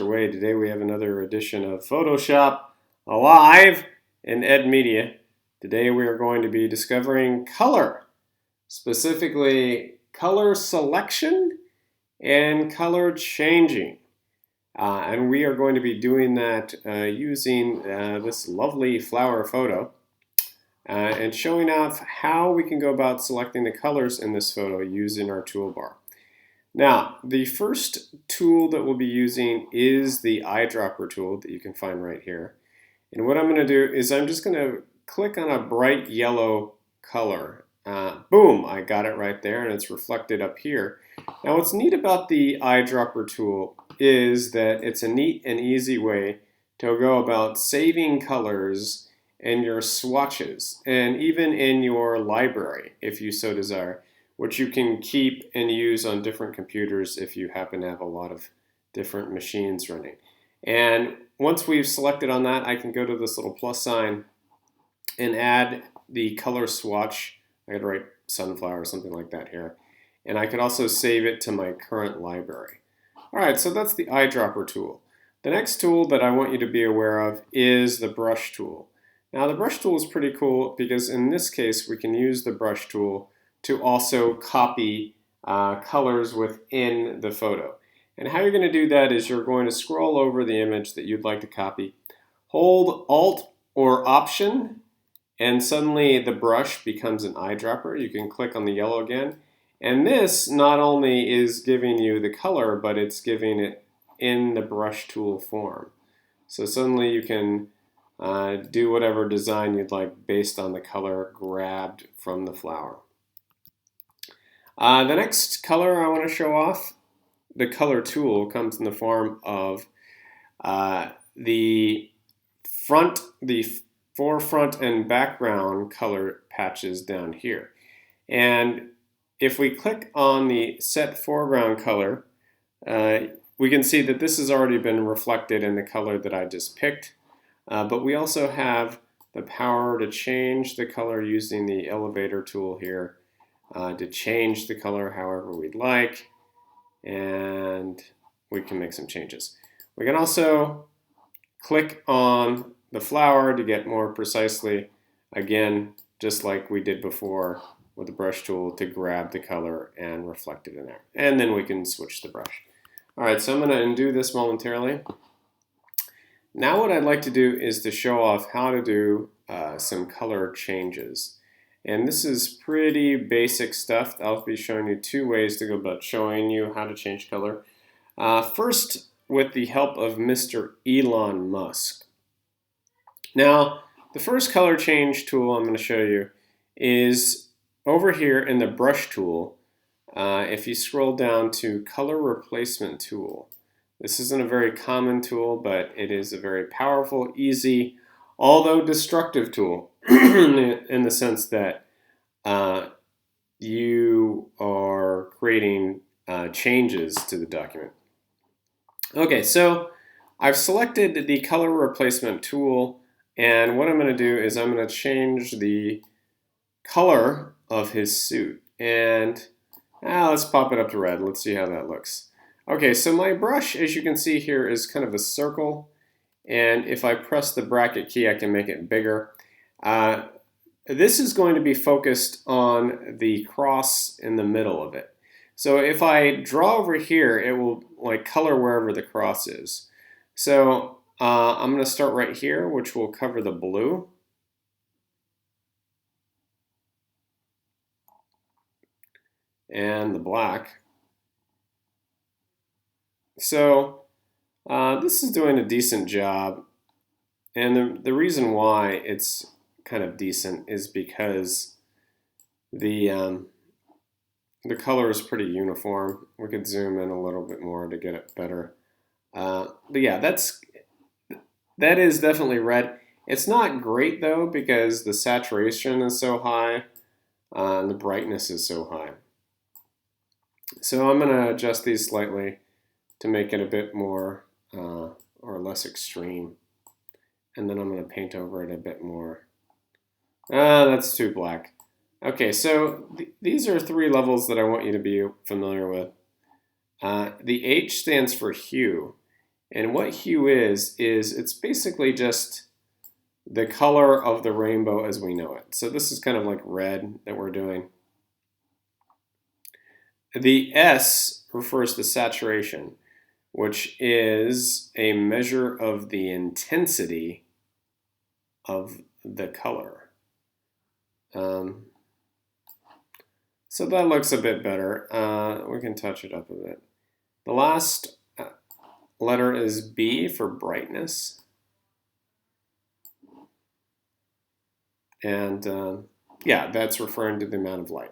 Way. Today we have another edition of Photoshop Alive in Ed Media. Today we are going to be discovering color, specifically color selection and color changing. And we are going to be doing that using this lovely flower photo and showing off how we can go about selecting the colors in this photo using our toolbar. Now, the first tool that we'll be using is the eyedropper tool that you can find right here. And what I'm going to do is I'm just going to click on a bright yellow color. Boom, I got it right there and it's reflected up here. Now what's neat about the eyedropper tool is that it's a neat and easy way to go about saving colors in your swatches and even in your library if you so desire, which you can keep and use on different computers if you happen to have a lot of different machines running. And once we've selected on that, I can go to this little plus sign and add the color swatch. I could write sunflower or something like that here. And I could also save it to my current library. All right, so that's the eyedropper tool. The next tool that I want you to be aware of is the brush tool. Now the brush tool is pretty cool because in this case we can use the brush tool to also copy colors within the photo. And how you're going to do that is you're going to scroll over the image that you'd like to copy, hold Alt or Option, and suddenly the brush becomes an eyedropper. You can click on the yellow again. And this not only is giving you the color, but it's giving it in the brush tool form. So suddenly you can do whatever design you'd like based on the color grabbed from the flower. The next color I want to show off, the color tool, comes in the form of the forefront and background color patches down here. And if we click on the set foreground color, we can see that this has already been reflected in the color that I just picked. But we also have the power to change the color using the elevator tool here. To change the color however we'd like, and we can make some changes. We can also click on the flower to get more precisely, again, just like we did before with the brush tool, to grab the color and reflect it in there. And then we can switch the brush. All right, so I'm going to undo this momentarily. Now what I'd like to do is to show off how to do some color changes. And this is pretty basic stuff. I'll be showing you two ways to go about showing you how to change color. First, with the help of Mr. Elon Musk. Now, the first color change tool I'm going to show you is over here in the brush tool. If you scroll down to color replacement tool. This isn't a very common tool, but it is a very powerful, easy, although destructive tool in the sense that you are creating changes to the document. Okay, so I've selected the color replacement tool, and what I'm going to do is I'm going to change the color of his suit. And let's pop it up to red. Let's see how that looks. Okay, so my brush, as you can see here, is kind of a circle. And if I press the bracket key, I can make it bigger. This is going to be focused on the cross in the middle of it. So if I draw over here, it will color wherever the cross is. So I'm going to start right here, which will cover the blue. And the black. So this is doing a decent job, and the reason why it's kind of decent is because the color is pretty uniform. We could zoom in a little bit more to get it better. But yeah, that is definitely red. It's not great though because the saturation is so high and the brightness is so high. So I'm going to adjust these slightly to make it a bit more or less extreme. And then I'm going to paint over it a bit more. That's too black. Okay, so these are three levels that I want you to be familiar with. The H stands for hue. And what hue is it's basically just the color of the rainbow as we know it. So this is kind of like red that we're doing. The S refers to saturation, which is a measure of the intensity of the color. So that looks a bit better. We can touch it up a bit. The last letter is B for brightness. And yeah, that's referring to the amount of light.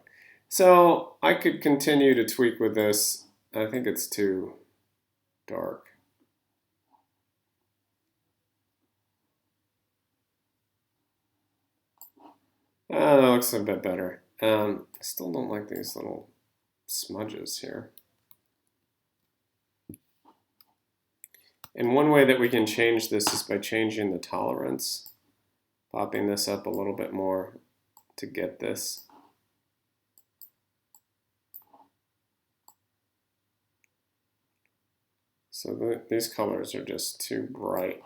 So I could continue to tweak with this. I think it's too dark. That looks a bit better. I still don't like these little smudges here. And one way that we can change this is by changing the tolerance, popping this up a little bit more to get this. So these colors are just too bright.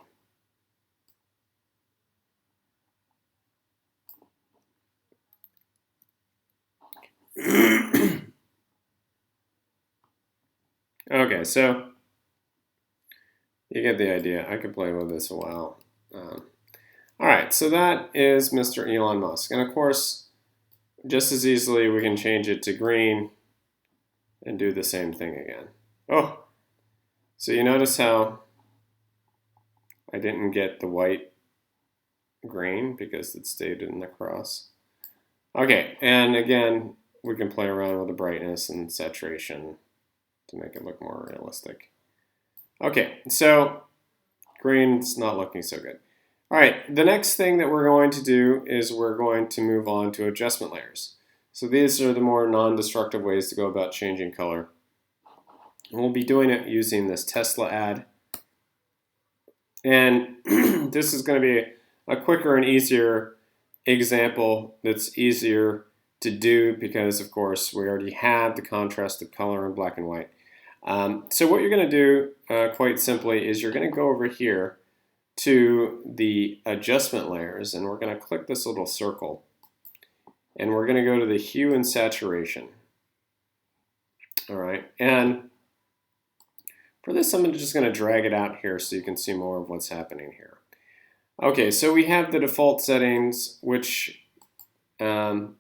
Okay, so you get the idea. I could play with this a while. All right, so that is Mr. Elon Musk. And of course, just as easily we can change it to green and do the same thing again. Oh, so you notice how I didn't get the white green because it stayed in the cross. Okay, and again, we can play around with the brightness and saturation to make it look more realistic. Okay, so green's not looking so good. All right, the next thing that we're going to do is we're going to move on to adjustment layers. So these are the more non-destructive ways to go about changing color. And we'll be doing it using this Tesla ad. And this is going to be a quicker and easier example that's easier to do because, of course, we already have the contrast of color in black and white. So what you're going to do, quite simply, is you're going to go over here to the adjustment layers, and we're going to click this little circle, and we're going to go to the hue and saturation. All right, and for this, I'm just going to drag it out here so you can see more of what's happening here. Okay, so we have the default settings, which, and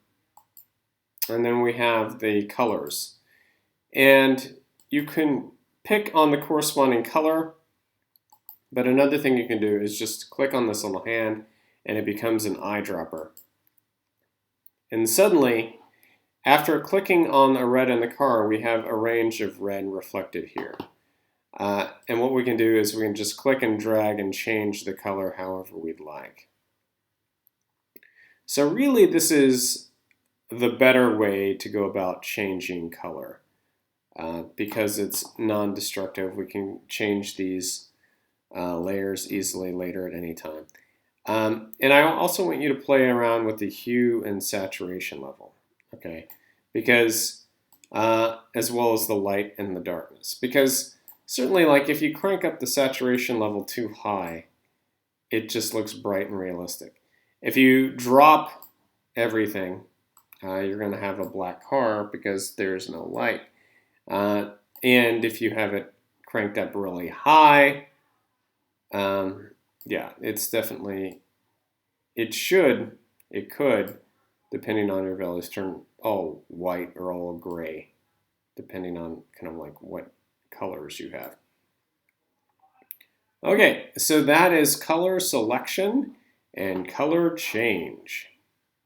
then we have the colors. And you can pick on the corresponding color, but another thing you can do is just click on this little hand and it becomes an eyedropper. And suddenly, after clicking on a red in the car, we have a range of red reflected here. And what we can do is we can just click and drag and change the color however we'd like. So really this is the better way to go about changing color. Because it's non-destructive, we can change these layers easily later at any time. And I also want you to play around with the hue and saturation level, okay? Because, as well as the light and the darkness. Because certainly, like, if you crank up the saturation level too high, it just looks bright and realistic. If you drop everything, you're going to have a black car because there's no light. And if you have it cranked up really high, yeah, it's definitely, it could, depending on your values, turn all white or all gray, depending on kind of like what colors you have. Okay, so that is color selection and color change.